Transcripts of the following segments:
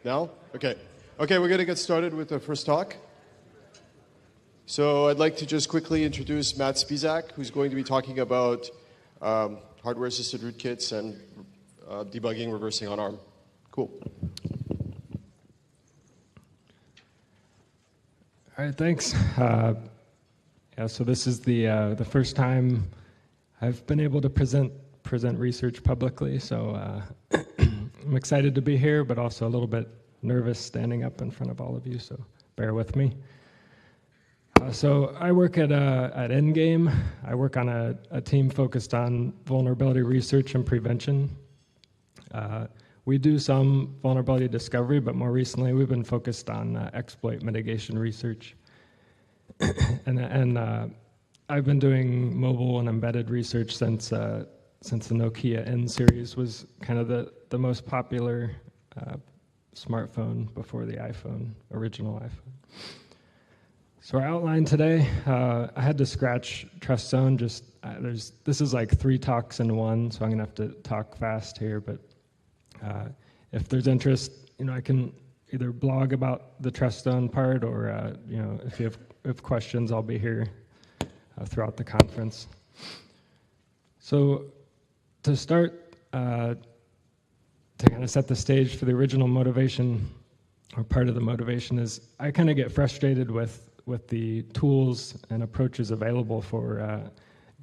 Now? Okay. Okay, we're going to get started with the first talk. So I'd like to just quickly introduce Matt Spisak, who's going to be talking about hardware-assisted rootkits and debugging reversing on ARM. Cool. All right, thanks. Yeah, so this is the first time I've been able to present research publicly, so I'm excited to be here, but also a little bit nervous standing up in front of all of you, so bear with me. So I work at Endgame. I work on a team focused on vulnerability research and prevention. We do some vulnerability discovery, but more recently we've been focused on exploit mitigation research. and I've been doing mobile and embedded research since the Nokia N series was kind of the most popular smartphone before the original iPhone. So our outline today, I had to scratch trust zone. This is like 3 talks in one, so I'm gonna have to talk fast here. But if there's interest, I can either blog about the trust zone part, or if you have questions, I'll be here throughout the conference. So to start, to kind of set the stage for the original motivation, or part of the motivation, is I kind of get frustrated with the tools and approaches available for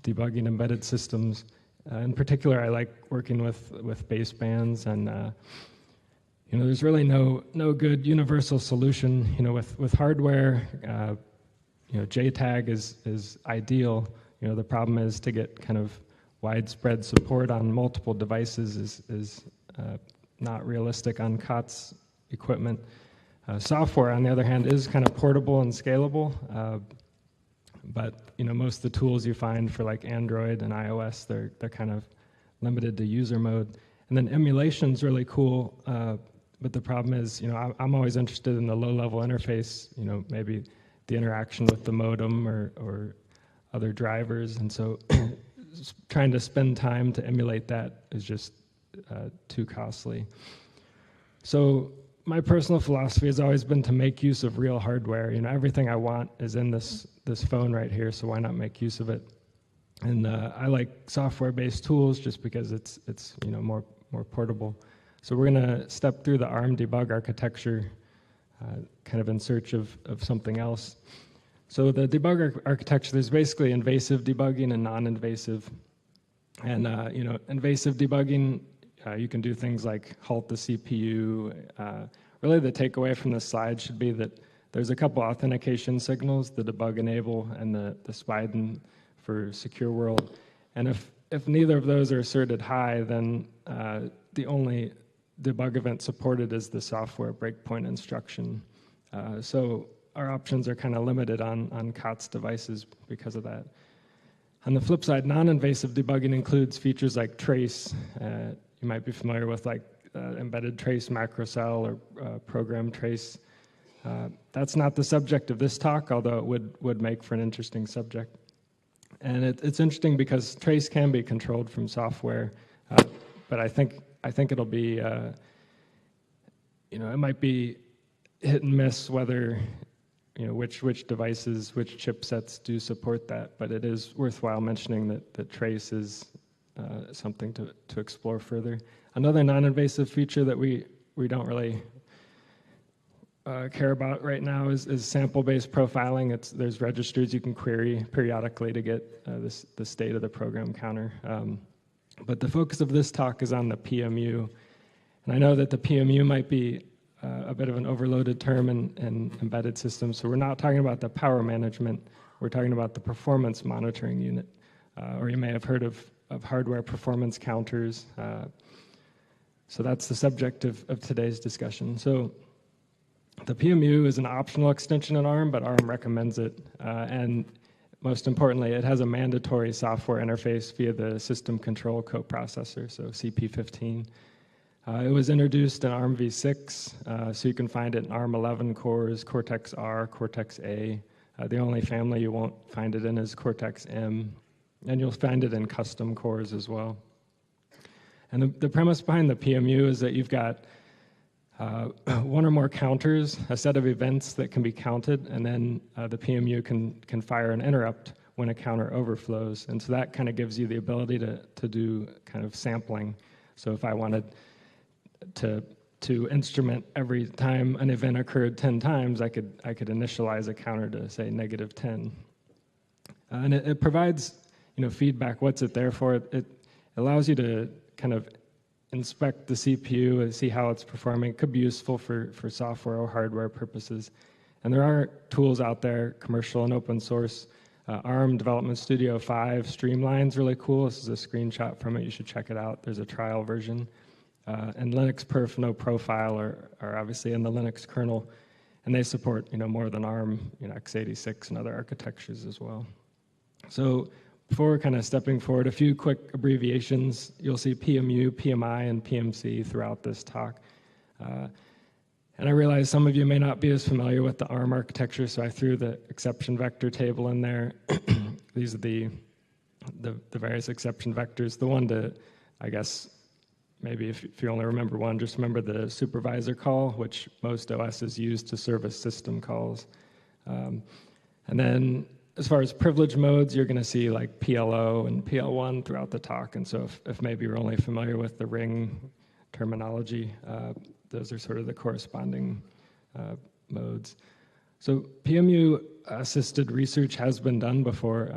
debugging embedded systems. In particular, I like working with basebands, and there's really no good universal solution. With hardware, JTAG is ideal. The problem is to get kind of widespread support on multiple devices is not realistic on COTS equipment. Software, on the other hand, is kind of portable and scalable, but most of the tools you find for like Android and iOS, they're kind of limited to user mode. And then emulation's really cool, but the problem is, I'm always interested in the low-level interface. Maybe the interaction with the modem or other drivers, and so trying to spend time to emulate that is just too costly. So my personal philosophy has always been to make use of real hardware. Everything I want is in this phone right here, so why not make use of it? And I like software-based tools just because it's more portable. So we're going to step through the ARM debug architecture, kind of in search of something else. So the debug architecture, there's basically invasive debugging and non-invasive. And invasive debugging, you can do things like halt the CPU. Really, the takeaway from this slide should be that there's a couple authentication signals, the debug enable and the SPIDEN for secure world. And if neither of those are asserted high, then the only debug event supported is the software breakpoint instruction. So our options are kind of limited on COTS devices because of that. On the flip side, non-invasive debugging includes features like trace. You might be familiar with like embedded trace macrocell or program trace. That's not the subject of this talk, although it would make for an interesting subject. And it's interesting because trace can be controlled from software, but I think it'll be, it might be hit and miss whether, which devices, which chipsets do support that, but it is worthwhile mentioning that trace is something to explore further. Another non-invasive feature that we don't really care about right now is sample-based profiling. There's registries you can query periodically to get the state of the program counter. But the focus of this talk is on the PMU. And I know that the PMU might be a bit of an overloaded term in embedded systems, so we're not talking about the power management, we're talking about the performance monitoring unit. Or you may have heard of hardware performance counters. So that's the subject of today's discussion. So the PMU is an optional extension in ARM, but ARM recommends it. And most importantly, it has a mandatory software interface via the system control coprocessor, so CP15. It was introduced in ARM v6, so you can find it in ARM 11 cores, Cortex-R, Cortex-A. The only family you won't find it in is Cortex-M, and you'll find it in custom cores as well. And the premise behind the PMU is that you've got one or more counters, a set of events that can be counted, and then the PMU can fire an interrupt when a counter overflows. And so that kind of gives you the ability to do kind of sampling. So if I wanted to instrument every time an event occurred 10 times, I could initialize a counter to say -10. And it provides feedback. What's it there for? It allows you to kind of inspect the CPU and see how it's performing. It could be useful for software or hardware purposes. And there are tools out there, commercial and open source. ARM Development Studio 5 Streamline's really cool. This is a screenshot from it. You should check it out. There's a trial version. And Linux Perf No Profile are obviously in the Linux kernel, and they support more than ARM, x86 and other architectures as well. So before kind of stepping forward, a few quick abbreviations. You'll see PMU, PMI, and PMC throughout this talk. And I realize some of you may not be as familiar with the ARM architecture, so I threw the exception vector table in there. These are the various exception vectors. The one to, I guess, maybe if you only remember one, just remember the supervisor call, which most OSs use to service system calls. And then as far as privilege modes, you're going to see like PLO and PL1 throughout the talk. And so if maybe you're only familiar with the ring terminology, those are sort of the corresponding modes. So PMU-assisted research has been done before.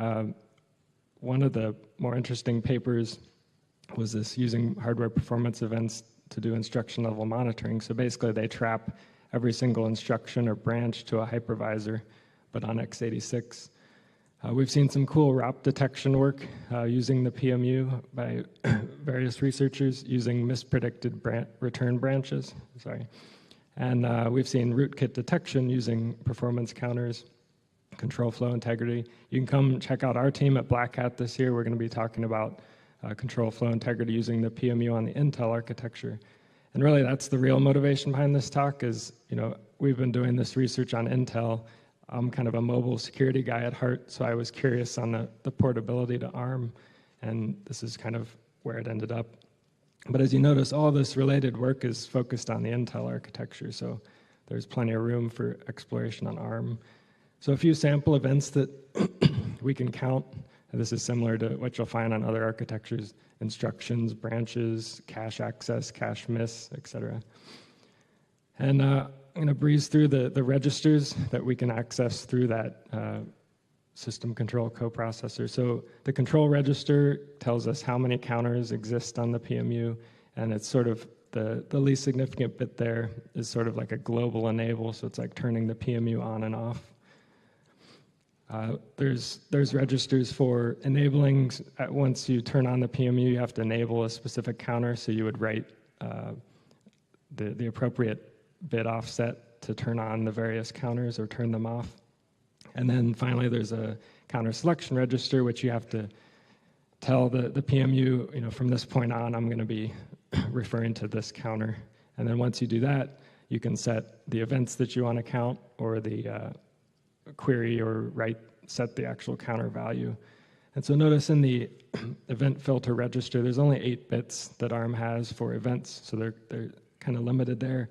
One of the more interesting papers was this using hardware performance events to do instruction level monitoring. So basically they trap every single instruction or branch to a hypervisor, but on x86. We've seen some cool ROP detection work using the PMU by various researchers using mispredicted return branches. And we've seen rootkit detection using performance counters, control flow integrity. You can come check out our team at Black Hat this year. We're going to be talking about control flow integrity using the PMU on the Intel architecture. And really that's the real motivation behind this talk is, we've been doing this research on Intel. I'm kind of a mobile security guy at heart, so I was curious on the portability to ARM, and this is kind of where it ended up. But as you notice, all this related work is focused on the Intel architecture, so there's plenty of room for exploration on ARM. So a few sample events that we can count. And this is similar to what you'll find on other architectures: instructions, branches, cache access, cache miss, etc. And I'm going to breeze through the registers that we can access through that system control coprocessor. So the control register tells us how many counters exist on the PMU, and it's sort of the least significant bit there is sort of like a global enable, so it's like turning the PMU on and off. There's registers for enabling. Once you turn on the PMU, you have to enable a specific counter, so you would write the appropriate bit offset to turn on the various counters or turn them off. And then finally, there's a counter selection register, which you have to tell the PMU, from this point on, I'm going to be referring to this counter. And then once you do that, you can set the events that you want to count or the query or set the actual counter value. And so notice in the event filter register, there's only 8 bits that ARM has for events, so they're kind of limited there.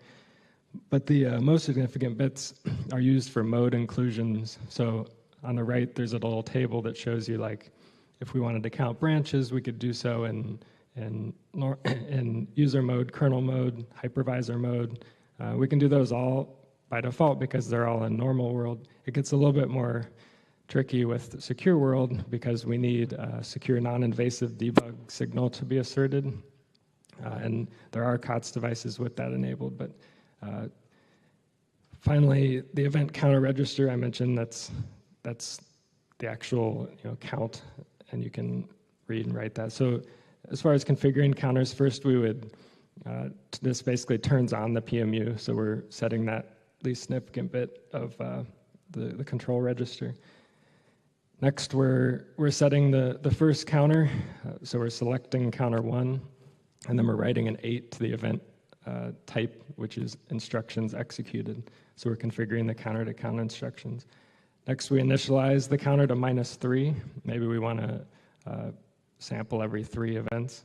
But the most significant bits are used for mode inclusions. So on the right, there's a little table that shows you, like, if we wanted to count branches, we could do so in user mode, kernel mode, hypervisor mode. We can do those all by default because they're all in normal world. It gets a little bit more tricky with secure world because we need a secure non-invasive debug signal to be asserted. And there are COTS devices with that enabled, but finally, the event counter register I mentioned, that's the actual count, and you can read and write that. So as far as configuring counters, first we would, this basically turns on the PMU, so we're setting that least significant bit of the control register. Next, we're setting the first counter, so we're selecting counter 1, and then we're writing an 8 to the event type, which is instructions executed. So we're configuring the counter to count instructions. Next, we initialize the counter to -3. Maybe we want to sample every 3 events.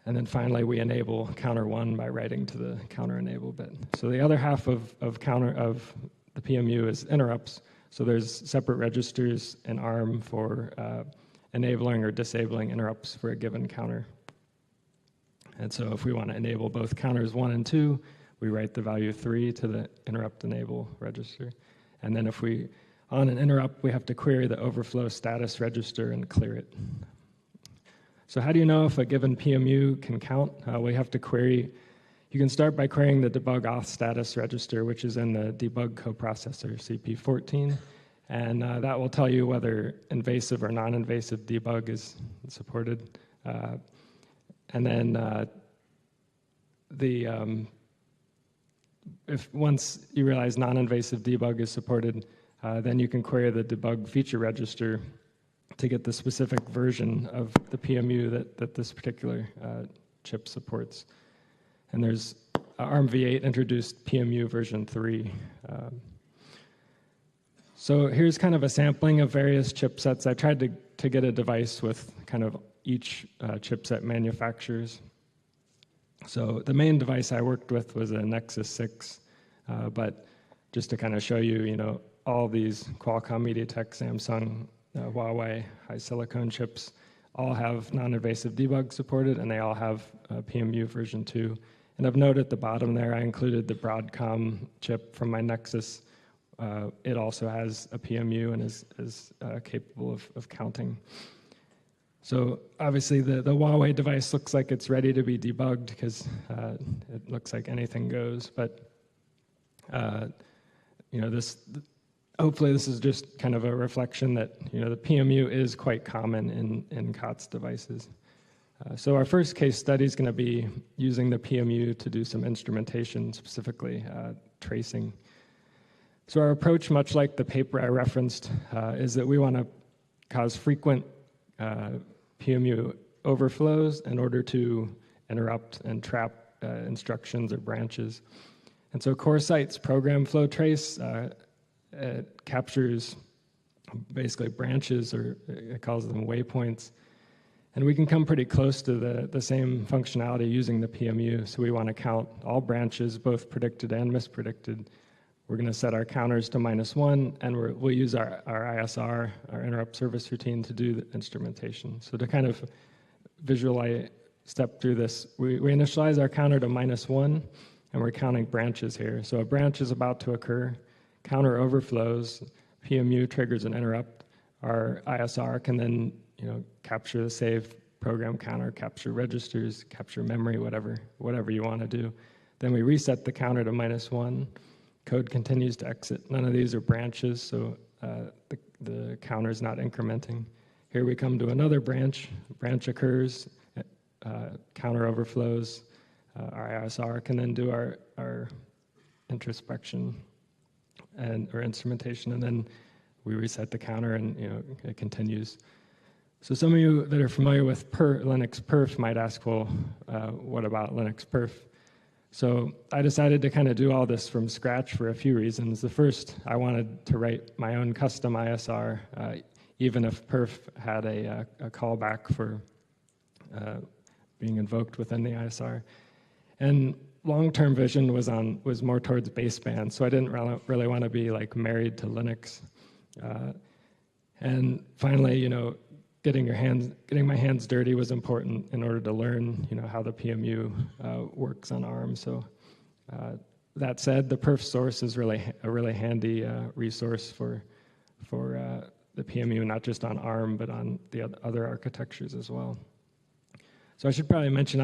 And then finally, we enable counter 1 by writing to the counter enable bit. So the other half of the PMU is interrupts. So there's separate registers in ARM for enabling or disabling interrupts for a given counter. And so if we want to enable both counters 1 and 2, we write the value 3 to the interrupt enable register. And then if we, on an interrupt, we have to query the overflow status register and clear it. So how do you know if a given PMU can count? We have to query, you can start by querying the debug auth status register, which is in the debug coprocessor, CP14. And that will tell you whether invasive or non-invasive debug is supported. And then if once you realize non-invasive debug is supported, then you can query the debug feature register to get the specific version of the PMU that this particular chip supports. And there's ARM v8 introduced PMU version 3. So here's kind of a sampling of various chipsets. I tried to get a device with kind of each chipset manufacturers. So the main device I worked with was a Nexus 6, but just to kind of show you, all these Qualcomm, MediaTek, Samsung, Huawei, HiSilicon chips all have non-invasive debug supported, and they all have PMU version 2. And of note at the bottom there, I included the Broadcom chip from my Nexus. It also has a PMU and is capable of counting. So obviously the Huawei device looks like it's ready to be debugged because it looks like anything goes. But hopefully this is just kind of a reflection that the PMU is quite common in COTS devices. So our first case study is going to be using the PMU to do some instrumentation, specifically tracing. So our approach, much like the paper I referenced, is that we want to cause frequent PMU overflows in order to interrupt and trap instructions or branches. And so CoreSite's program flow trace it captures basically branches, or it calls them waypoints. And we can come pretty close to the same functionality using the PMU. So we want to count all branches, both predicted and mispredicted. We're going to set our counters to -1, and we'll use our ISR, our interrupt service routine, to do the instrumentation. So to kind of visualize, step through this, we initialize our counter to -1, and we're counting branches here. So a branch is about to occur, counter overflows, PMU triggers an interrupt. Our ISR can then capture the saved program counter, capture registers, capture memory, whatever you want to do. Then we reset the counter to -1. Code continues to exit. None of these are branches, so the counter is not incrementing. Here we come to another branch. Branch occurs, counter overflows. Our ISR can then do our introspection or instrumentation, and then we reset the counter, and it continues. So some of you that are familiar with Linux perf might ask, well, what about Linux perf? So I decided to kind of do all this from scratch for a few reasons. The first, I wanted to write my own custom ISR, even if perf had a callback for being invoked within the ISR. And long-term vision was more towards baseband, so I didn't really want to be like married to Linux. And finally, getting my hands dirty was important in order to learn, how the PMU works on ARM. So that said, the perf source is a really handy resource for the PMU, not just on ARM, but on the other architectures as well. So I should probably mention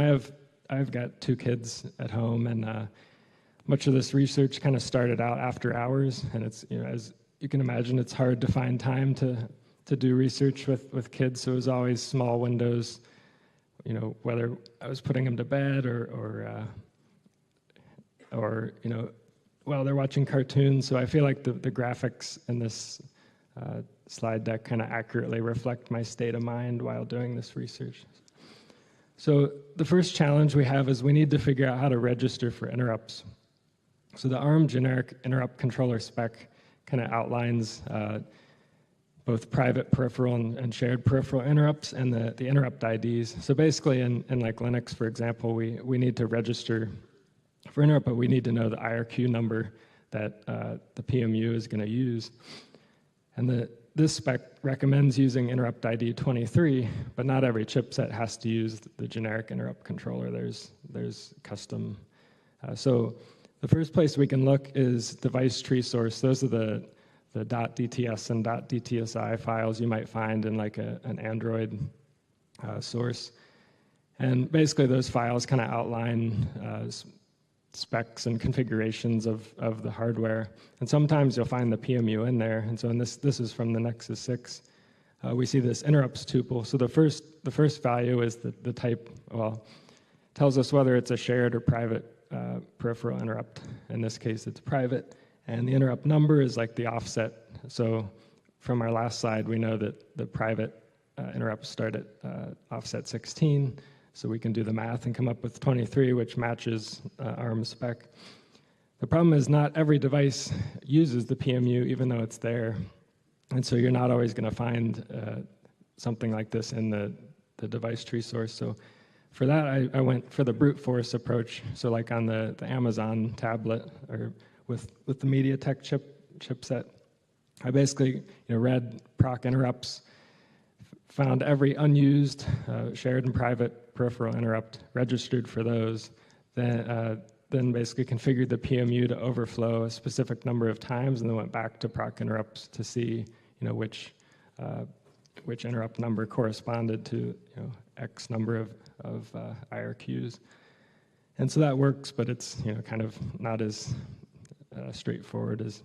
I've got 2 kids at home, and much of this research kind of started out after hours, and it's as you can imagine, it's hard to find time to do research with kids, so it was always small windows, whether I was putting them to bed or while they're watching cartoons. So I feel like the graphics in this slide deck kind of accurately reflect my state of mind while doing this research. So the first challenge we have is we need to figure out how to register for interrupts. So the ARM generic interrupt controller spec kind of outlines both private peripheral and shared peripheral interrupts, and the interrupt IDs. So basically in like Linux, for example, we need to register for interrupt, but we need to know the IRQ number that the PMU is going to use. And this spec recommends using interrupt ID 23, but not every chipset has to use the generic interrupt controller. There's custom. So the first place we can look is device tree source. Those are the .dts and .dtsi files you might find in like an Android source. And basically those files kind of outline specs and configurations of the hardware. And sometimes you'll find the PMU in there. And so this is from the Nexus 6. We see this interrupts tuple. So the first value is the type, well, tells us whether it's a shared or private peripheral interrupt. In this case, it's private. And the interrupt number is like the offset. So from our last slide, we know that the private interrupts start at offset 16. So we can do the math and come up with 23, which matches ARM spec. The problem is not every device uses the PMU, even though it's there. And so you're not always going to find something like this in the device tree source. So for that, I went for the brute force approach. So like on the Amazon tablet or with the MediaTek chipset, I basically Read proc interrupts, found every unused shared and private peripheral interrupt, registered for those, then basically configured the PMU to overflow a specific number of times, and then went back to proc interrupts to see which interrupt number corresponded to X number of IRQs. And so that works, but it's kind of not as straightforward as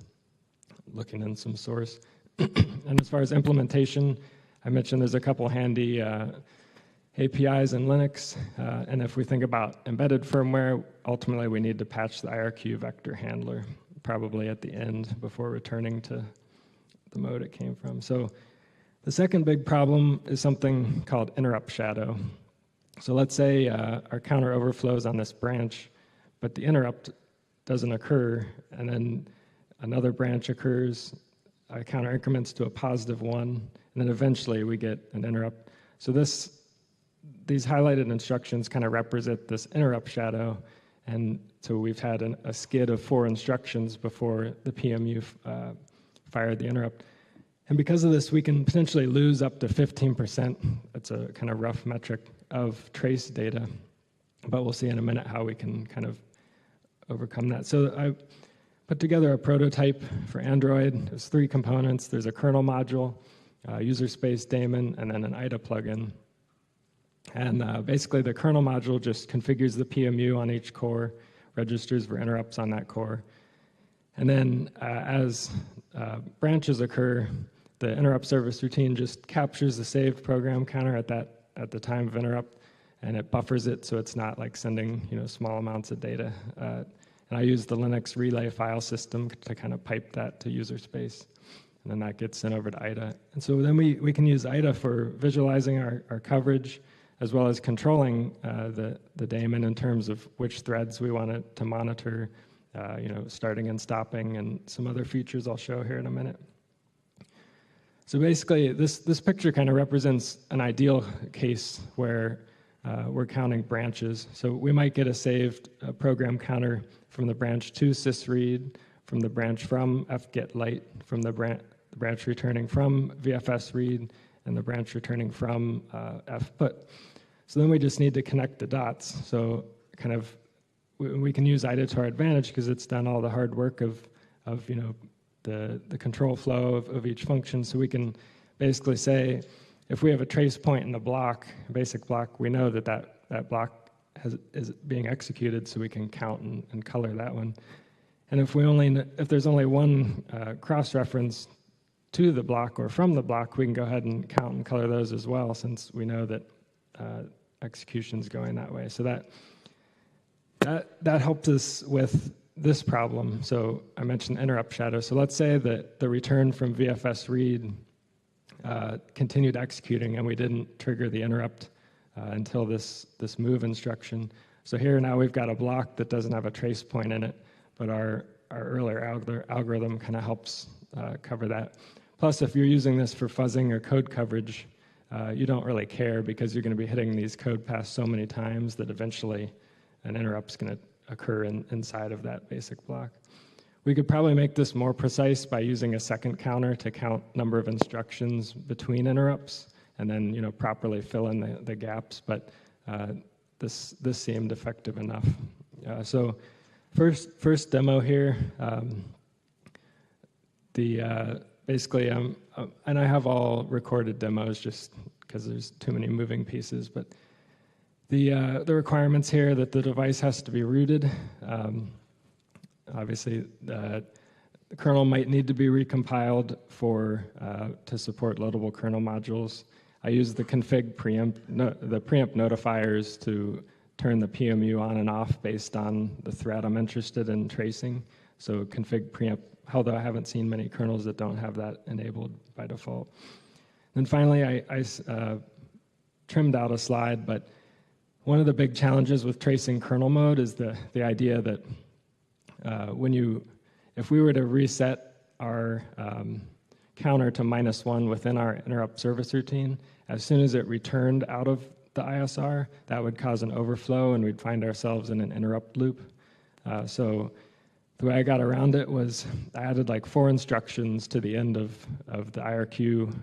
looking in some source. And as far as implementation, I mentioned there's a couple handy APIs in Linux, and if we think about embedded firmware, ultimately we need to patch the IRQ vector handler, probably at the end before returning to the mode it came from. So the second big problem is something called interrupt shadow. So let's say our counter overflows on this branch, but the interrupt doesn't occur, and then another branch occurs, our counter increments to a +1, and then eventually we get an interrupt. So these highlighted instructions kind of represent this interrupt shadow, and so we've had a skid of 4 instructions before the PMU fired the interrupt. And because of this, we can potentially lose up to 15%. That's a kind of rough metric of trace data, but we'll see in a minute how we can kind of overcome that. So I put together a prototype for Android. There's 3 components. There's a kernel module, user space daemon, and then an IDA plugin. And basically the kernel module just configures the PMU on each core, registers for interrupts on that core. And then as branches occur, the interrupt service routine just captures the saved program counter at the time of interrupt, and it buffers it so it's not like sending small amounts of data. And I use the Linux relay file system to kind of pipe that to user space, and then that gets sent over to IDA. And so then we can use IDA for visualizing our coverage, as well as controlling the daemon in terms of which threads we want it to monitor, starting and stopping, and some other features I'll show here in a minute. So basically, this picture kind of represents an ideal case where we're counting branches. So we might get a saved program counter from the branch to sysread, from the branch from fgetLite, from the branch returning from VFSread, and the branch returning from fput. So then we just need to connect the dots. So kind of we can use IDA to our advantage because it's done all the hard work of the control flow of each function. So we can basically say, if we have a trace point in the block, a basic block, we know that block is being executed, so we can count and color that one. And if there's only one cross-reference to the block or from the block, we can go ahead and count and color those as well, since we know that execution's going that way. So that helps us with this problem. So I mentioned interrupt shadow. So let's say that the return from VFSread continued executing, and we didn't trigger the interrupt until this move instruction. So here now we've got a block that doesn't have a trace point in it, but our earlier algorithm kind of helps cover that. Plus, if you're using this for fuzzing or code coverage, you don't really care because you're going to be hitting these code paths so many times that eventually an interrupt's going to occur inside of that basic block. We could probably make this more precise by using a second counter to count number of instructions between interrupts, and then properly fill in the gaps. But this seemed effective enough. So first demo here. Basically, and I have all recorded demos just because there's too many moving pieces. But the requirements here that the device has to be rooted. Obviously, the kernel might need to be recompiled to support loadable kernel modules. I use the config preempt notifiers to turn the PMU on and off based on the thread I'm interested in tracing. So config preempt, although I haven't seen many kernels that don't have that enabled by default. Then finally, I trimmed out a slide, but one of the big challenges with tracing kernel mode is the idea that if we were to reset our counter to -1 within our interrupt service routine, as soon as it returned out of the ISR, that would cause an overflow and we'd find ourselves in an interrupt loop. So the way I got around it was I added like 4 instructions to the end of the IRQ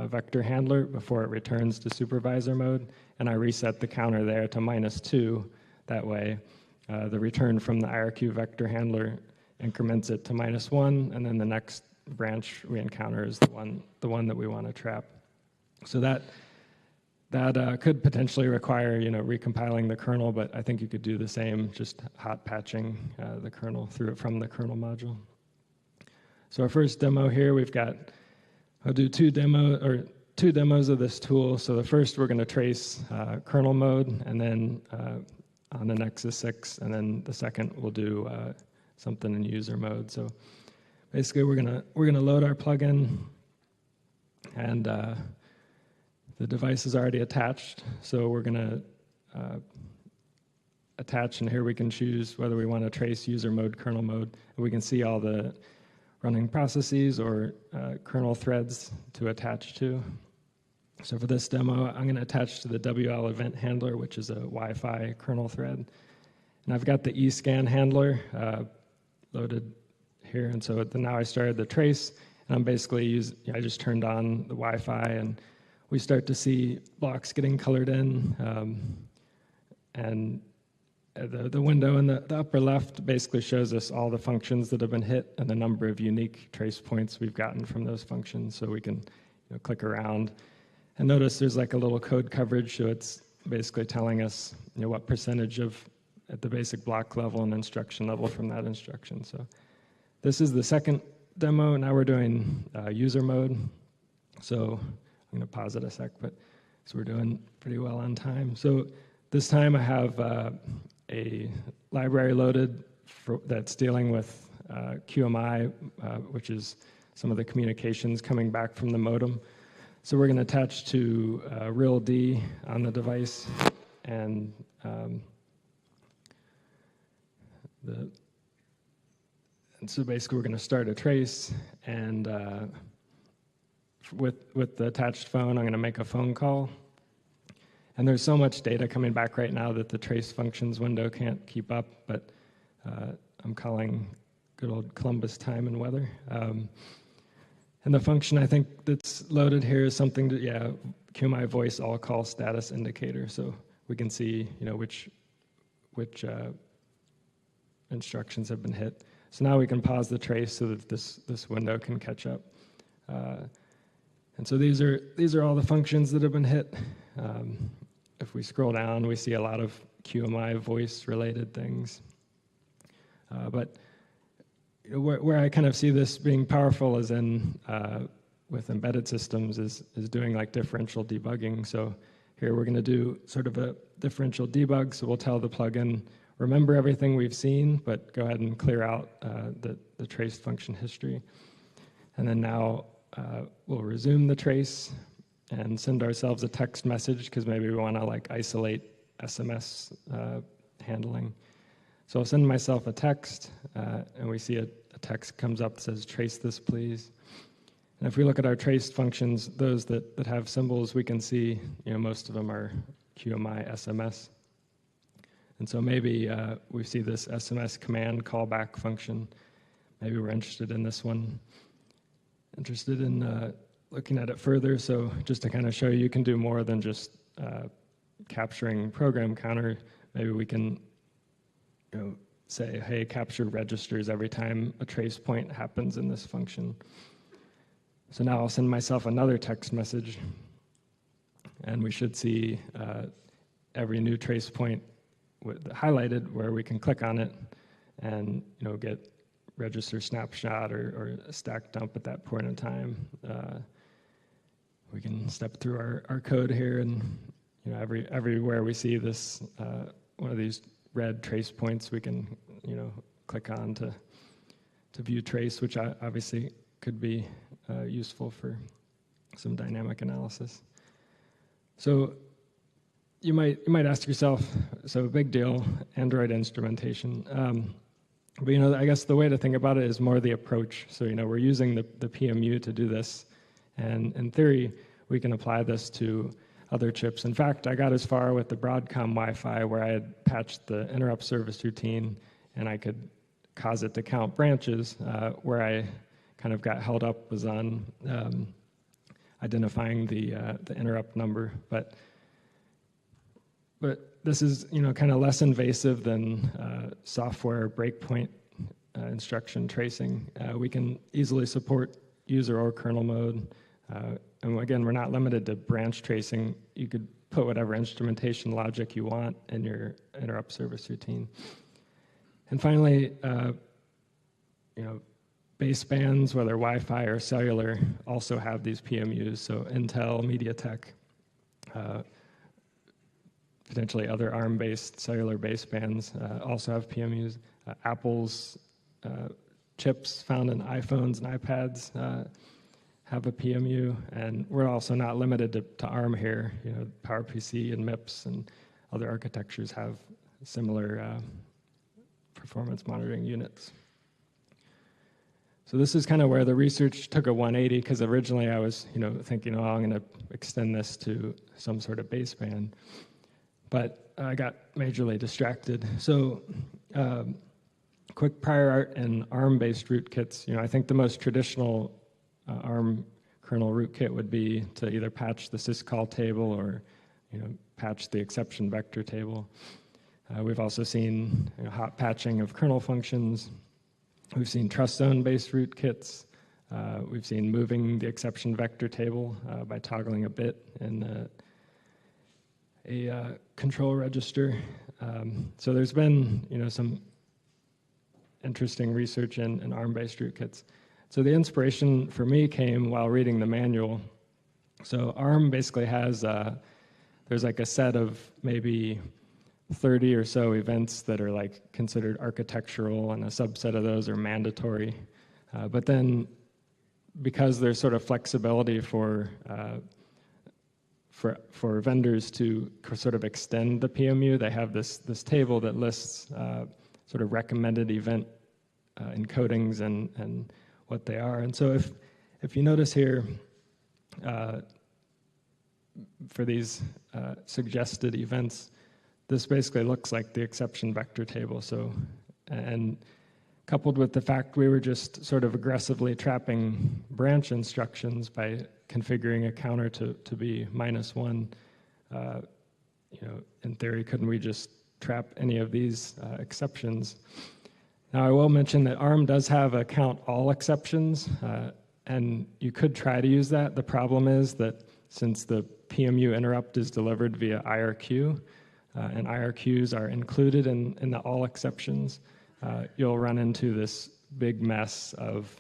vector handler before it returns to supervisor mode, and I reset the counter there to -2. That way, the return from the IRQ vector handler increments it to -1, and then the next branch we encounter is the one that we want to trap. So that could potentially require recompiling the kernel, but I think you could do the same, just hot patching the kernel from the kernel module. So our first demo here, I'll do two demos of this tool. So the first we're going to trace kernel mode, and then on the Nexus 6, and then the second we'll do something in user mode. So basically we're gonna load our plugin, and the device is already attached. So we're gonna attach, and here we can choose whether we want to trace user mode, kernel mode, and we can see all the running processes or kernel threads to attach to. So for this demo, I'm going to attach to the WL event handler, which is a Wi-Fi kernel thread. And I've got the eScan handler loaded here. And so now I started the trace, and I'm basically I just turned on the Wi-Fi, and we start to see blocks getting colored in. And the window in the upper left basically shows us all the functions that have been hit and the number of unique trace points we've gotten from those functions. So we can click around. And notice there's like a little code coverage, so it's basically telling us what percentage at the basic block level and instruction level from that instruction. So this is the second demo. Now we're doing user mode. So I'm going to pause it a sec, so we're doing pretty well on time. So this time I have a library loaded that's dealing with QMI, which is some of the communications coming back from the modem. So we're going to attach to real-d on the device, and so basically we're going to start a trace, and with the attached phone, I'm going to make a phone call. And there's so much data coming back right now that the trace functions window can't keep up, but I'm calling good old Columbus time and weather. And the function I think that's loaded here is something to, QMI voice all call status indicator. So we can see, which instructions have been hit. So now we can pause the trace so that this window can catch up. And so these are all the functions that have been hit. If we scroll down, we see a lot of QMI voice related things. But where I kind of see this being powerful is in with embedded systems is doing like differential debugging. So here we're going to do sort of a differential debug. So we'll tell the plugin, remember everything we've seen, but go ahead and clear out the trace function history. And then now we'll resume the trace and send ourselves a text message because maybe we want to like isolate SMS handling. So I'll send myself a text, and we see a text comes up that says, trace this, please. And if we look at our traced functions, those that have symbols, we can see most of them are QMI SMS. And so maybe we see this SMS command callback function. Maybe we're interested in this one, interested in looking at it further. So just to kind of show you, you can do more than just capturing program counter. Maybe we can say, hey, capture registers every time a trace point happens in this function. So now I'll send myself another text message, and we should see every new trace point highlighted where we can click on it and get register snapshot or a stack dump at that point in time. We can step through our code here, and everywhere we see this one of these red trace points, we can click on to view trace, which obviously could be useful for some dynamic analysis. So you might ask yourself, so big deal, Android instrumentation. But I guess the way to think about it is more the approach. So we're using the PMU to do this, and in theory we can apply this to other chips. In fact, I got as far with the Broadcom Wi-Fi where I had patched the interrupt service routine, and I could cause it to count branches. Where I kind of got held up was on identifying the interrupt number, but this is kind of less invasive than software breakpoint instruction tracing. We can easily support user or kernel mode, and again, we're not limited to branch tracing. You could put whatever instrumentation logic you want in your interrupt service routine. And finally, basebands, whether Wi-Fi or cellular, also have these PMUs. So Intel, MediaTek, potentially other ARM-based cellular basebands also have PMUs. Apple's chips found in iPhones and iPads have a PMU, and we're also not limited to ARM here. PowerPC and MIPS and other architectures have similar performance monitoring units. So this is kind of where the research took a 180, because originally I was thinking, I'm going to extend this to some sort of baseband. But I got majorly distracted. So quick prior art in ARM-based rootkits. I think the most traditional ARM kernel rootkit would be to either patch the syscall table or patch the exception vector table. We've also seen hot patching of kernel functions. We've seen trust zone-based rootkits. We've seen moving the exception vector table by toggling a bit in a control register. So there's been some interesting research in ARM-based rootkits. So the inspiration for me came while reading the manual. So ARM basically has, there's like a set of maybe 30 or so events that are like considered architectural, and a subset of those are mandatory. But then because there's sort of flexibility for vendors to sort of extend the PMU, they have this table that lists sort of recommended event encodings and what they are. And so if you notice here, for these suggested events, this basically looks like the exception vector table. So, and coupled with the fact we were just sort of aggressively trapping branch instructions by configuring a counter to be -1, in theory, couldn't we just trap any of these exceptions? Now, I will mention that ARM does have a count all exceptions, and you could try to use that. The problem is that since the PMU interrupt is delivered via IRQ, and IRQs are included in the all exceptions, you'll run into this big mess of,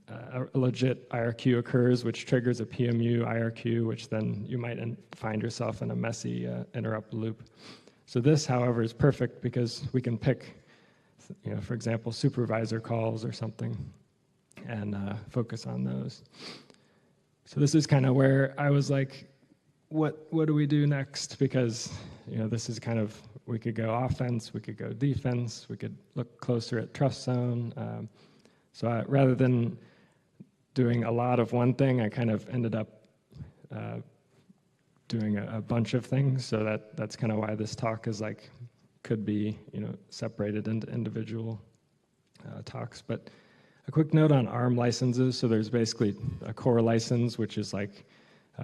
a legit IRQ occurs, which triggers a PMU IRQ, which then you might find yourself in a messy interrupt loop. So this, however, is perfect because we can pick, for example, supervisor calls or something and focus on those. So this is kind of where I was like, what do we do next? Because this is kind of, we could go offense, we could go defense, we could look closer at trust zone. So rather than doing a lot of one thing, I kind of ended up doing a bunch of things. So that's kind of why this talk is like, could be, separated into individual talks. But a quick note on ARM licenses. So there's basically a core license, which is like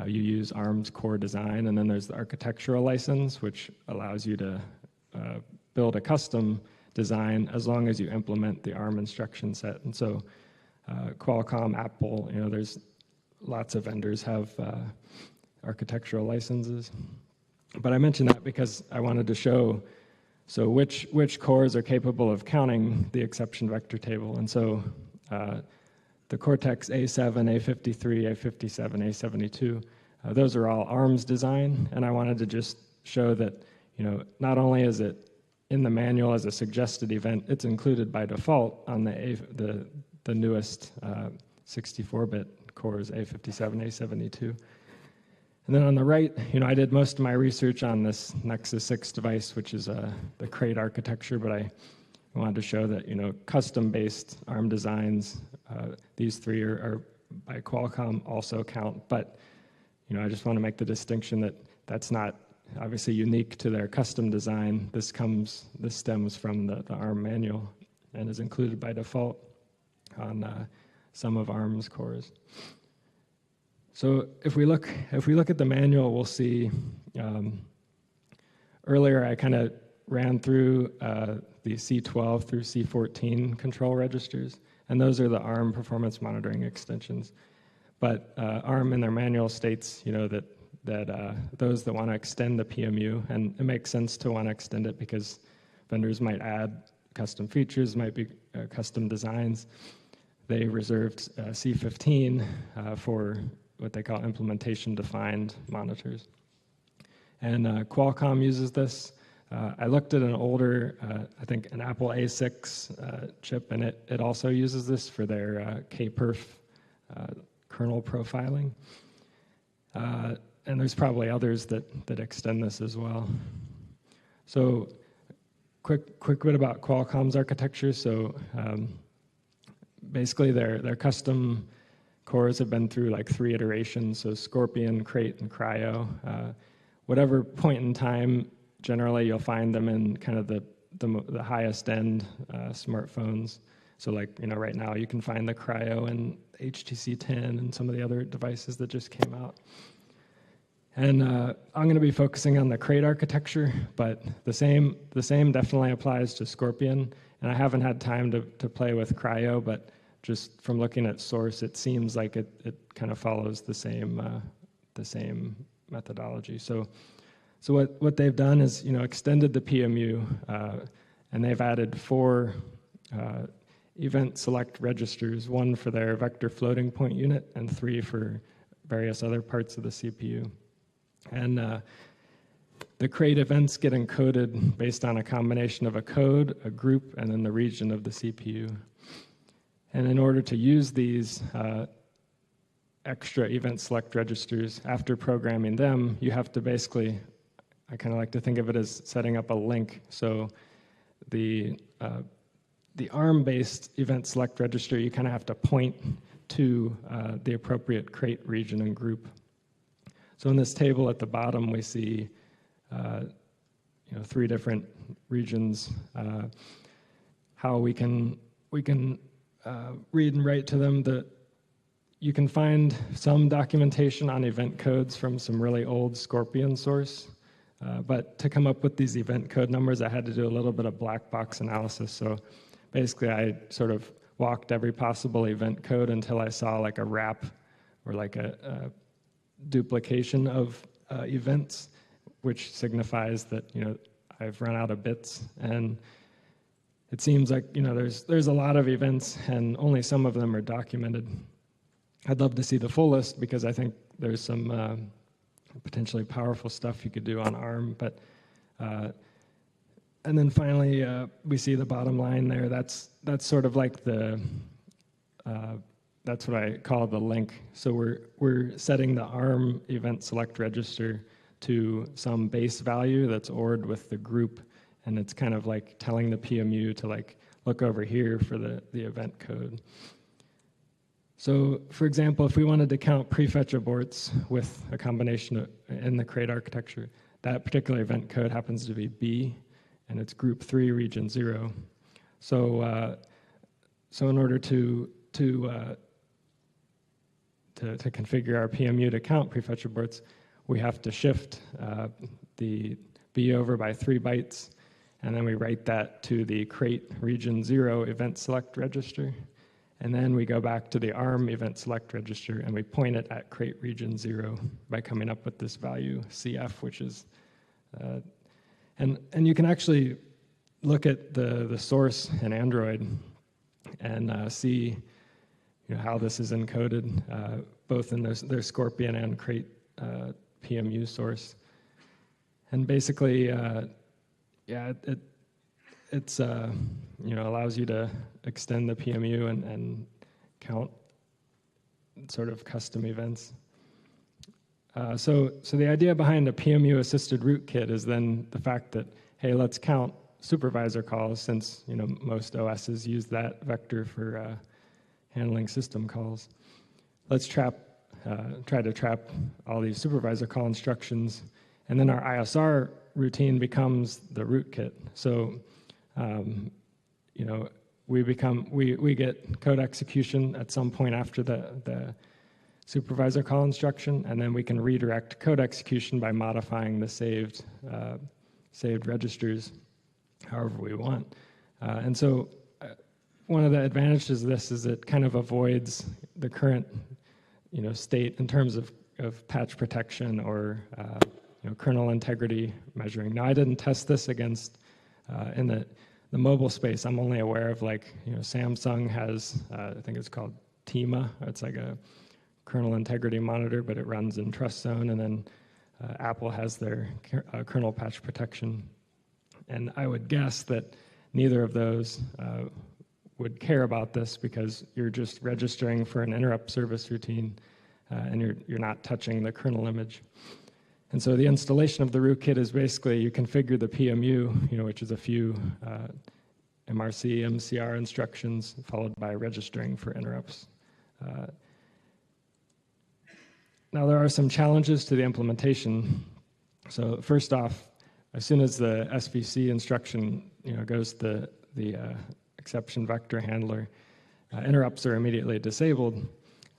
you use ARM's core design, and then there's the architectural license, which allows you to build a custom design as long as you implement the ARM instruction set. And so Qualcomm, Apple, there's lots of vendors have architectural licenses. But I mentioned that because I wanted to show which cores are capable of counting the exception vector table. And so the Cortex A7, A53, A57, A72, those are all ARM's design. And I wanted to just show that, not only is it in the manual as a suggested event, it's included by default on the newest 64-bit cores, A57, A72. And then on the right, I did most of my research on this Nexus 6 device, which is the crate architecture, but I wanted to show that, custom-based ARM designs, these three are by Qualcomm also count, but, I just want to make the distinction that that's not obviously unique to their custom design. This stems from the ARM manual and is included by default on some of ARM's cores. So if we look at the manual, we'll see earlier I kind of ran through the C12 through C14 control registers, and those are the ARM performance monitoring extensions. But ARM in their manual states, that those that want to extend the PMU, and it makes sense to want to extend it because vendors might add custom features, might be custom designs. They reserved C15 for what they call implementation defined monitors. And Qualcomm uses this. I looked at an older, I think an Apple A6 chip, and it also uses this for their kperf kernel profiling. And there's probably others that extend this as well. So quick bit about Qualcomm's architecture. So basically their custom cores have been through like 3 iterations, so Scorpion, Crate, and Cryo. Whatever point in time, generally you'll find them in kind of the highest end smartphones. So like, right now you can find the Cryo in HTC 10 and some of the other devices that just came out. And I'm going to be focusing on the Crate architecture, but the same definitely applies to Scorpion. And I haven't had time to play with Cryo, but just from looking at source, it seems like it kind of follows the same methodology. So what they've done is extended the PMU, and they've added 4 event select registers, 1 for their vector floating point unit and 3 for various other parts of the CPU. And the crate events get encoded based on a combination of a code, a group, and then the region of the CPU. And in order to use these extra event select registers, after programming them, you have to basically, I kind of like to think of it as setting up a link. So the ARM-based event select register, you kind of have to point to the appropriate crate region and group. So in this table at the bottom, we see 3 different regions, how we can read and write to them. You can find some documentation on event codes from some really old Scorpion source, but to come up with these event code numbers, I had to do a little bit of black box analysis. So basically, I sort of walked every possible event code until I saw like a wrap or like a duplication of events, which signifies that I've run out of bits. And it seems like there's a lot of events, and only some of them are documented. I'd love to see the full list because I think there's some potentially powerful stuff you could do on ARM. But and then finally, we see the bottom line there. That's sort of like that's what I call the link. So we're setting the ARM event select register to some base value that's ORed with the group, and it's kind of like telling the PMU to like look over here for the event code. So for example, if we wanted to count prefetch aborts with a combination of, in the crate architecture, that particular event code happens to be B, and it's group 3, region 0. So, so in order to configure our PMU to count prefetch aborts, we have to shift the B over by 3 bytes, and then we write that to the crate region 0 event select register. And then we go back to the ARM event select register and we point it at crate region 0 by coming up with this value CF, which is, and you can actually look at the source in Android and see how this is encoded, both in their Scorpion and crate PMU source. And basically, yeah, it's allows you to extend the PMU and count sort of custom events. So the idea behind a PMU-assisted rootkit is then the fact that, hey, let's count supervisor calls, since most OSs use that vector for handling system calls. Let's try to trap all these supervisor call instructions, and then our ISR routine becomes the rootkit. So we get code execution at some point after the supervisor call instruction, and then we can redirect code execution by modifying the saved registers however we want. And so one of the advantages of this is it kind of avoids the current state in terms of patch protection or kernel integrity measuring. Now, I didn't test this against in the mobile space. I'm only aware of Samsung has I think it's called TIMA. It's like a kernel integrity monitor, but it runs in TrustZone, and then Apple has their kernel patch protection. And I would guess that neither of those would care about this, because you're just registering for an interrupt service routine, and you're not touching the kernel image. And so the installation of the rootkit is basically you configure the PMU, which is a few MRC, MCR instructions, followed by registering for interrupts. Now, there are some challenges to the implementation. So first off, as soon as the SVC instruction goes to the exception vector handler, interrupts are immediately disabled,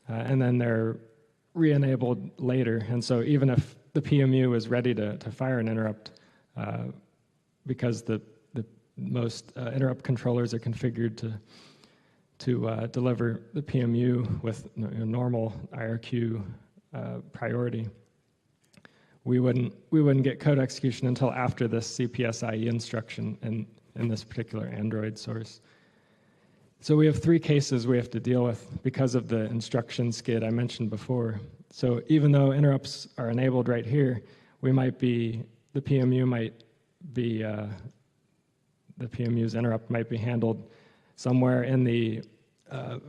and then they're re-enabled later. And so even if the PMU is ready to fire an interrupt, because the most interrupt controllers are configured to deliver the PMU with normal IRQ priority, we wouldn't get code execution until after this CPSIE instruction in this particular Android source. So we have 3 cases we have to deal with because of the instruction skid I mentioned before. So even though interrupts are enabled right here, the PMU's interrupt might be handled somewhere in the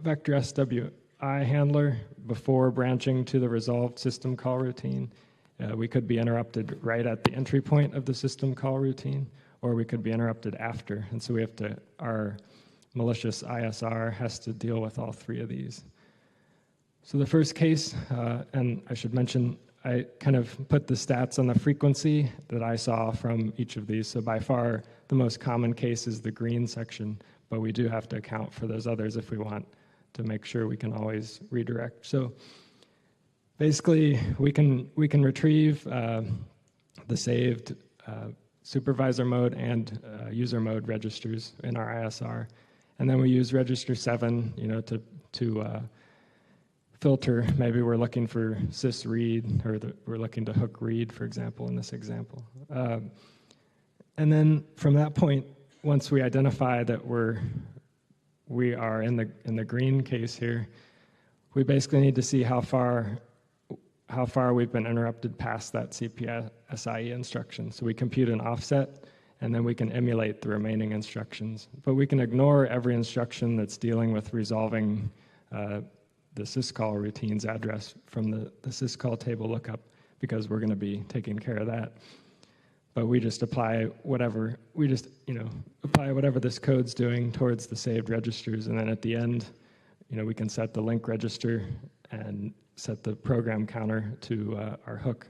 vector SWI handler before branching to the resolved system call routine. We could be interrupted right at the entry point of the system call routine, or we could be interrupted after. And so our malicious ISR has to deal with all 3 of these. So the first case, and I should mention, I kind of put the stats on the frequency that I saw from each of these. So by far, the most common case is the green section, but we do have to account for those others if we want to make sure we can always redirect. So basically, we can retrieve the saved supervisor mode and user mode registers in our ISR, and then we use register 7, to filter. Maybe we're looking for sys read, or we're looking to hook read, for example, in this example. And then from that point, once we identify that we are in the green case here, we basically need to see how far we've been interrupted past that CPSIE instruction. So we compute an offset, and then we can emulate the remaining instructions. But we can ignore every instruction that's dealing with resolving the syscall routine's address from the syscall table lookup, because we're going to be taking care of that. But we just apply whatever this code's doing towards the saved registers, and then at the end, we can set the link register and set the program counter to our hook.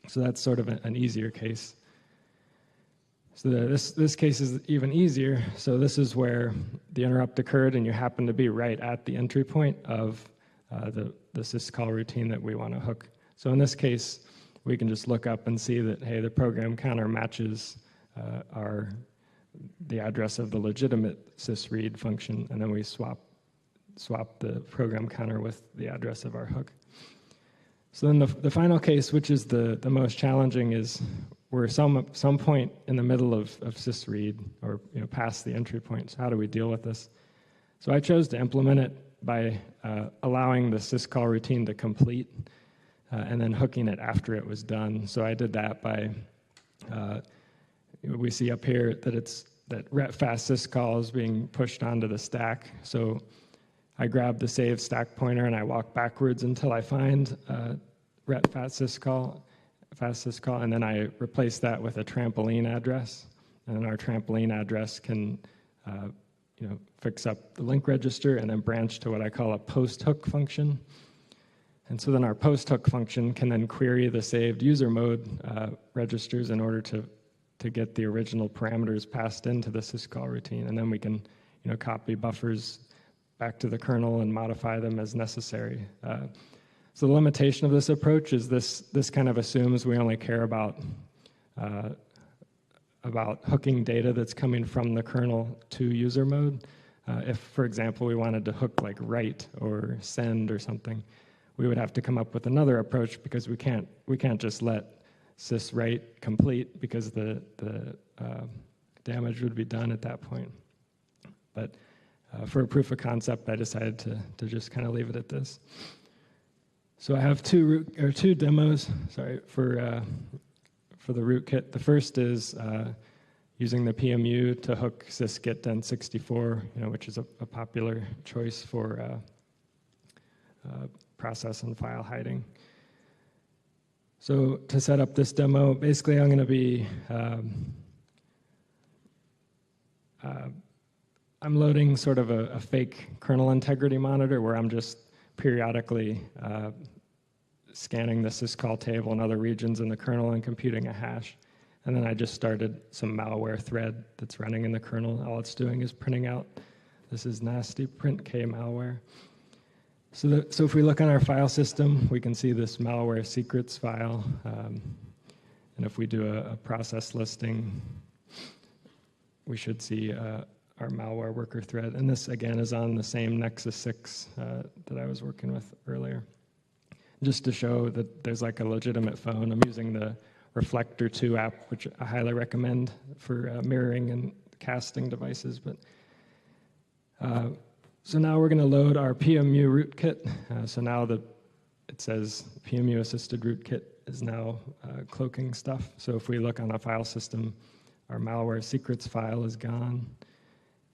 So that's sort of an easier case. So this case is even easier. So this is where the interrupt occurred, and you happen to be right at the entry point of the syscall routine that we want to hook. So in this case, we can just look up and see that, hey, the program counter matches the address of the legitimate sysread function, and then we swap the program counter with the address of our hook. So then the final case, which is the most challenging, is we're some point in the middle of sysread, or past the entry point. So how do we deal with this? So I chose to implement it by allowing the syscall routine to complete and then hooking it after it was done. So I did that by we see up here that retfast syscall is being pushed onto the stack. So I grab the save stack pointer and I walk backwards until I find retfast syscall, and then I replace that with a trampoline address. And our trampoline address can fix up the link register and then branch to what I call a post hook function. And so then our post hook function can then query the saved user mode registers in order to get the original parameters passed into the syscall routine, and then we can copy buffers back to the kernel and modify them as necessary. So the limitation of this approach is this kind of assumes we only care about hooking data that's coming from the kernel to user mode. If, for example, we wanted to hook like write or send or something, we would have to come up with another approach, because we can't just let syswrite complete, because the damage would be done at that point. But for a proof of concept, I decided to just kind of leave it at this. So I have two demos. Sorry, for the rootkit. The first is using the PMU to hook sysgetdent64, which is a popular choice for process and file hiding. So to set up this demo, basically I'm going to be I'm loading sort of a fake kernel integrity monitor where I'm just periodically scanning the syscall table and other regions in the kernel and computing a hash. And then I just started some malware thread that's running in the kernel. All it's doing is printing out, this is nasty, print K malware. So if we look on our file system, we can see this malware secrets file. And if we do a process listing, we should see our malware worker thread. And this, again, is on the same Nexus 6 that I was working with earlier. Just to show that there's like a legitimate phone, I'm using the Reflector 2 app, which I highly recommend for mirroring and casting devices. But so now we're going to load our PMU rootkit. So now it says PMU-assisted rootkit is now cloaking stuff. So if we look on a file system, our malware secrets file is gone.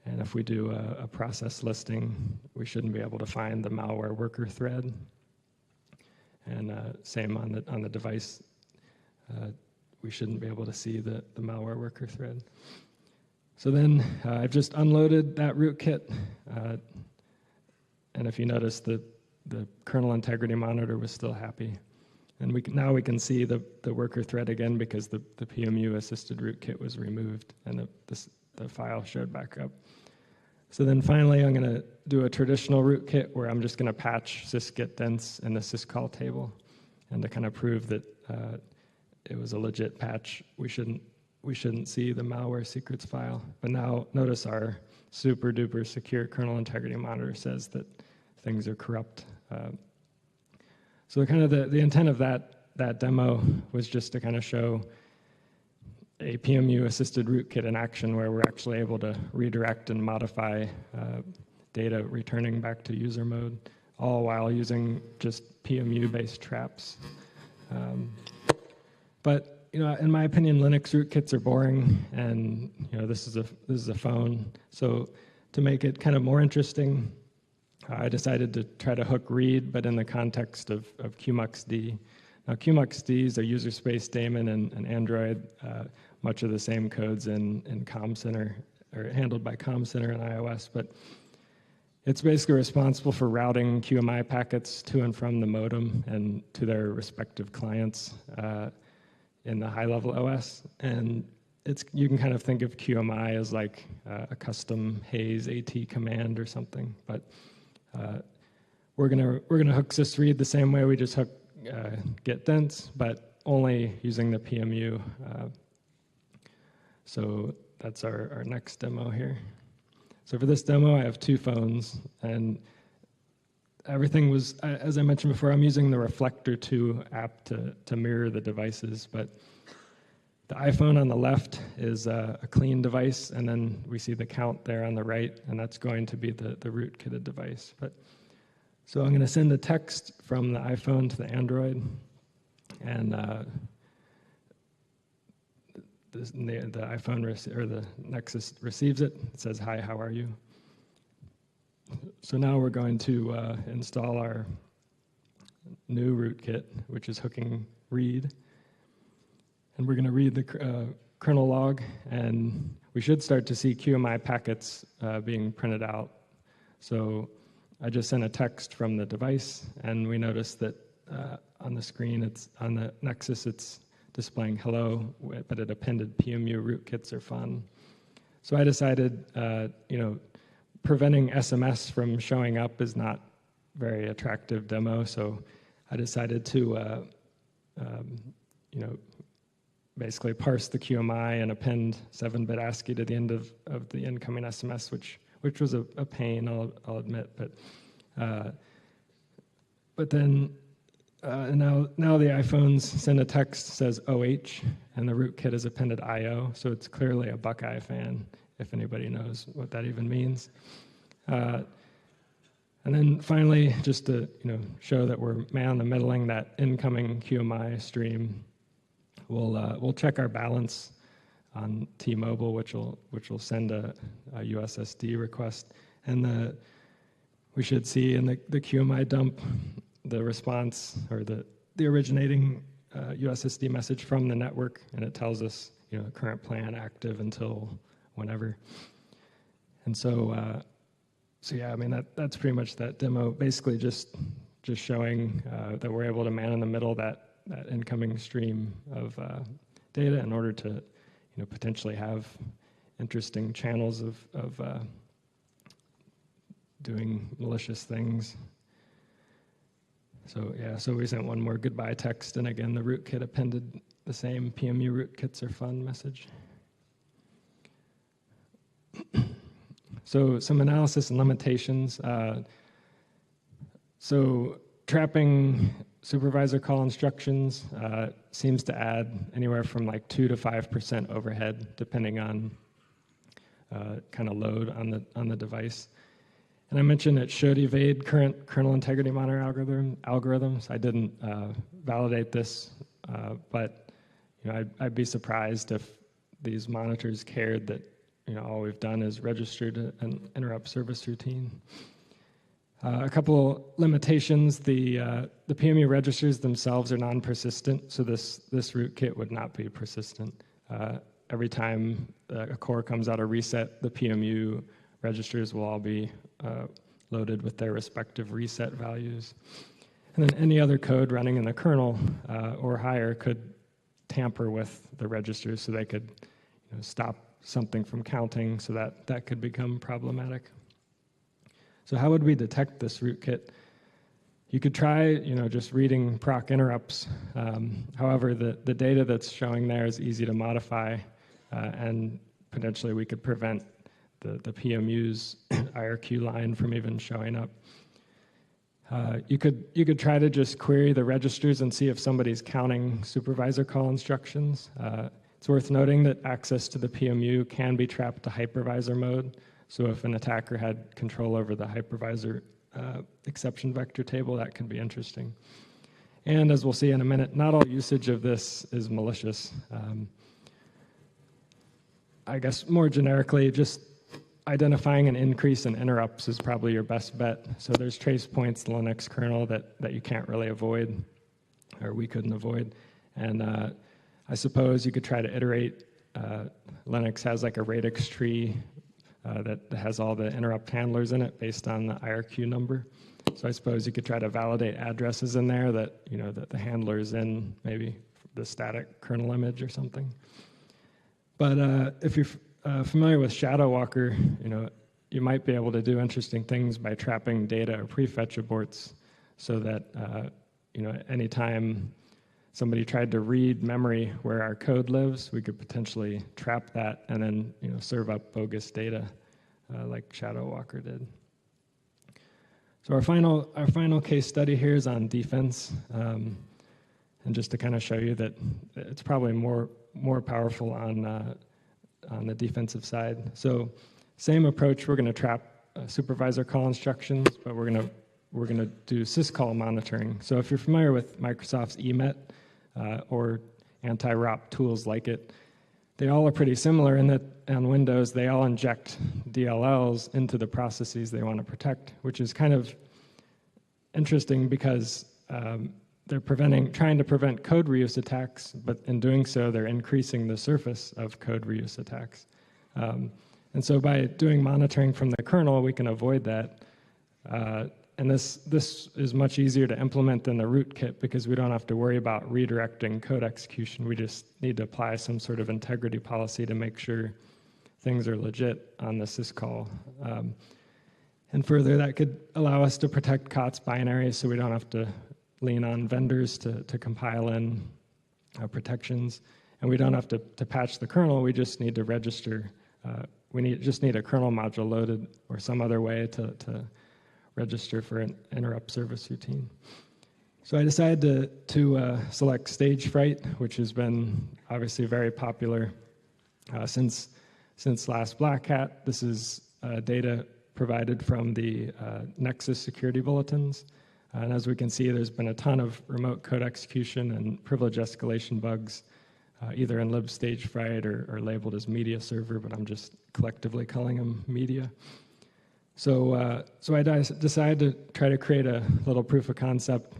And if we do a process listing, we shouldn't be able to find the malware worker thread. And same on the device, we shouldn't be able to see the malware worker thread. So then I've just unloaded that rootkit. And if you notice, the kernel integrity monitor was still happy. And now we can see the worker thread again, because the PMU-assisted rootkit was removed and the file showed back up. So then finally, I'm going to do a traditional rootkit where I'm just going to patch sysgetdents in the syscall table, and to kind of prove that it was a legit patch, we shouldn't see the malware secrets file. But now notice our super duper secure kernel integrity monitor says that things are corrupt. So kind of the intent of that demo was just to kind of show a PMU-assisted rootkit in action, where we're actually able to redirect and modify data returning back to user mode, all while using just PMU-based traps. But in my opinion, Linux rootkits are boring, and this is a phone. So to make it kind of more interesting, I decided to try to hook read, but in the context of QMuxD. Now, QMuxD is a user space daemon and Android. Much of the same codes in CommCenter, or handled by CommCenter and iOS. But It's basically responsible for routing QMI packets to and from the modem and to their respective clients in the high-level OS. And you can kind of think of QMI as like a custom Haze AT command or something. But we're gonna hook sysread the same way we just hook getDents, but only using the PMU. So that's our next demo here. So for this demo, I have 2 phones, and everything was, as I mentioned before, I'm using the Reflector 2 app to mirror the devices, but the iPhone on the left is a clean device, and then we see the count there on the right, and that's going to be the rootkitted device. So I'm going to send a text from the iPhone to the Android, and the iPhone or the Nexus receives it. It says, "Hi, how are you?" So now we're going to install our new rootkit, which is hooking read. And we're going to read the kernel log, and we should start to see QMI packets being printed out. So I just sent a text from the device, and we notice that on the screen, it's on the Nexus, it's displaying hello, but it appended PMU rootkits are fun. So I decided, preventing SMS from showing up is not very attractive demo, so I decided to, basically parse the QMI and append 7-bit ASCII to the end of the incoming SMS, which was a pain, I'll admit, but then now the iPhones send a text says OH, and the rootkit is appended IO, so it's clearly a Buckeye fan, if anybody knows what that even means. And then finally, just to show that we're man-in-the-middling that incoming QMI stream, we'll check our balance on T-Mobile, which will send a USSD request, and we should see in the QMI dump the response or the originating USSD message from the network, and it tells us current plan active until whenever. And so yeah, I mean that's pretty much that demo. Basically, just showing that we're able to man in the middle that incoming stream of data in order to potentially have interesting channels of doing malicious things. So yeah, so we sent one more goodbye text, and again the rootkit appended the same PMU rootkits are fun message. So some analysis and limitations. So trapping supervisor call instructions seems to add anywhere from like 2 to 5% overhead, depending on kind of load on the device. And I mentioned it should evade current kernel integrity monitor algorithms. I didn't validate this, but I'd be surprised if these monitors cared that all we've done is registered an interrupt service routine. A couple limitations: the PMU registers themselves are non-persistent, so this rootkit would not be persistent. Every time a core comes out of reset, the PMU registers will all be loaded with their respective reset values. And then any other code running in the kernel or higher could tamper with the registers, so they could stop something from counting, so that could become problematic. So how would we detect this rootkit? You could try just reading proc interrupts. However, the data that's showing there is easy to modify, and potentially we could prevent the PMU's IRQ line from even showing up. You could try to just query the registers and see if somebody's counting supervisor call instructions. It's worth noting that access to the PMU can be trapped to hypervisor mode. So if an attacker had control over the hypervisor exception vector table, that could be interesting. And as we'll see in a minute, not all usage of this is malicious. I guess more generically, just identifying an increase in interrupts is probably your best bet. So there's trace points in the Linux kernel that you can't really avoid, or we couldn't avoid. And I suppose you could try to iterate. Linux has like a radix tree that has all the interrupt handlers in it based on the IRQ number. So I suppose you could try to validate addresses in there that, that the handler is in, maybe the static kernel image or something. But if you're familiar with Shadow Walker, you might be able to do interesting things by trapping data or prefetch aborts, so that anytime somebody tried to read memory where our code lives, we could potentially trap that and then serve up bogus data like Shadow Walker did. So our final case study here is on defense, and just to kind of show you that it's probably more powerful on the defensive side. So same approach. We're going to trap supervisor call instructions, but we're going to do syscall monitoring. So if you're familiar with Microsoft's EMET or anti-ROP tools like it, they all are pretty similar in that on Windows they all inject DLLs into the processes they want to protect, which is kind of interesting because they're trying to prevent code reuse attacks, but in doing so they're increasing the surface of code reuse attacks. And so by doing monitoring from the kernel, we can avoid that. And this is much easier to implement than the rootkit because we don't have to worry about redirecting code execution. We just need to apply some sort of integrity policy to make sure things are legit on the syscall. And further, that could allow us to protect COTS binaries so we don't have to lean on vendors to compile in protections. And we don't have to patch the kernel, we just need to register. Just need a kernel module loaded or some other way to register for an interrupt service routine. So I decided to select stage fright, which has been obviously very popular since last Black Hat. This is data provided from the Nexus security bulletins. And as we can see, there's been a ton of remote code execution and privilege escalation bugs, either in lib stage fright or labeled as media server, but I'm just collectively calling them media. So I decided to try to create a little proof of concept,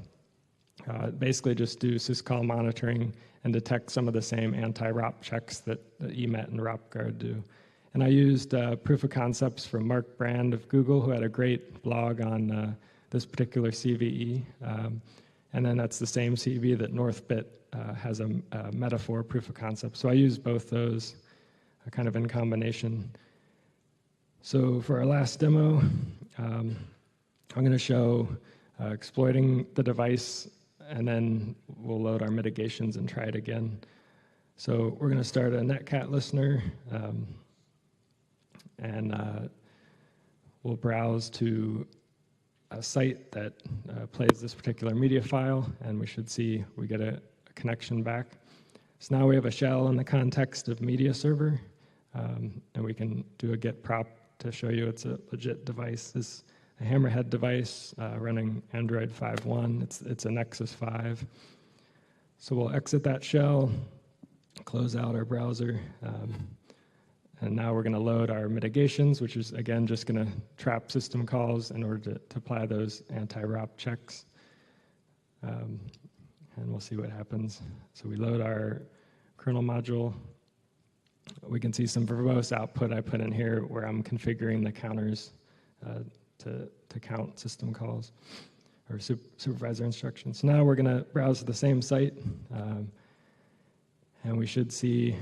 basically just do syscall monitoring and detect some of the same anti-ROP checks that EMET and ROPGuard do. And I used proof of concepts from Mark Brand of Google, who had a great blog on this particular CVE. And then that's the same CVE that Northbit has a metaphor proof of concept. So I used both those kind of in combination. So for our last demo, I'm going to show exploiting the device, and then we'll load our mitigations and try it again. So we're going to start a netcat listener, and we'll browse to a site that plays this particular media file, and we should see we get a connection back. So now we have a shell in the context of media server, and we can do a get prop to show you it's a legit device. This is a Hammerhead device running Android 5.1. It's a Nexus 5. So we'll exit that shell, close out our browser, and now we're going to load our mitigations, which is, again, just going to trap system calls in order to apply those anti-ROP checks. And we'll see what happens. So we load our kernel module. We can see some verbose output I put in here where I'm configuring the counters to count system calls or supervisor instructions. So now we're going to browse to the same site, and we should see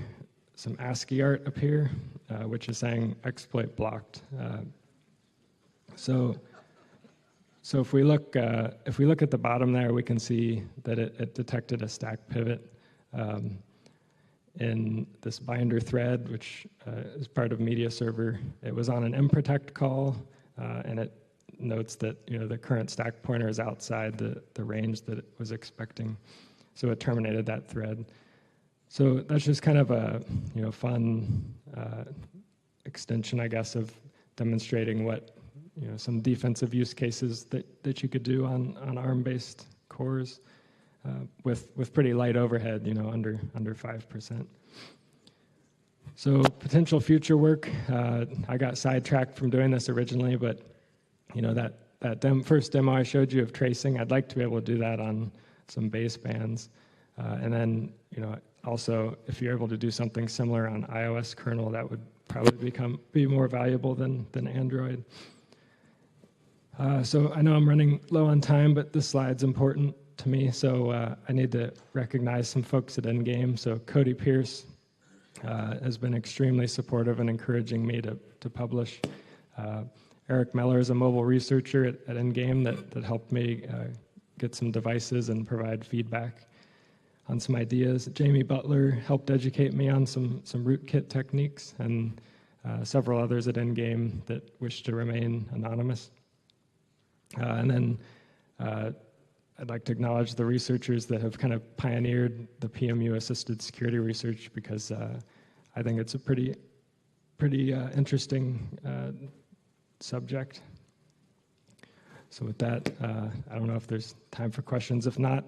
some ASCII art appear, which is saying exploit blocked. So if we look at the bottom there, we can see that it detected a stack pivot in this binder thread, which is part of media server. It was on an mprotect call, and it notes that the current stack pointer is outside the range that it was expecting. So it terminated that thread. So that's just kind of a fun extension, I guess, of demonstrating what some defensive use cases that you could do on ARM-based cores with pretty light overhead, under 5%. So potential future work. I got sidetracked from doing this originally, but that first demo I showed you of tracing, I'd like to be able to do that on some basebands, and then also if you're able to do something similar on iOS kernel, that would probably be more valuable than Android. So I know I'm running low on time, but this slide's important to me, so I need to recognize some folks at Endgame. So Cody Pierce has been extremely supportive and encouraging me to publish. Eric Meller is a mobile researcher at Endgame that helped me get some devices and provide feedback on some ideas. Jamie Butler helped educate me on some rootkit techniques, and several others at Endgame that wish to remain anonymous. And then I'd like to acknowledge the researchers that have kind of pioneered the PMU-assisted security research, because I think it's a pretty interesting subject. So with that, I don't know if there's time for questions. If not,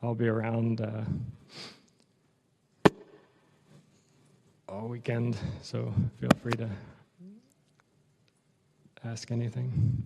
I'll be around all weekend, so feel free to ask anything.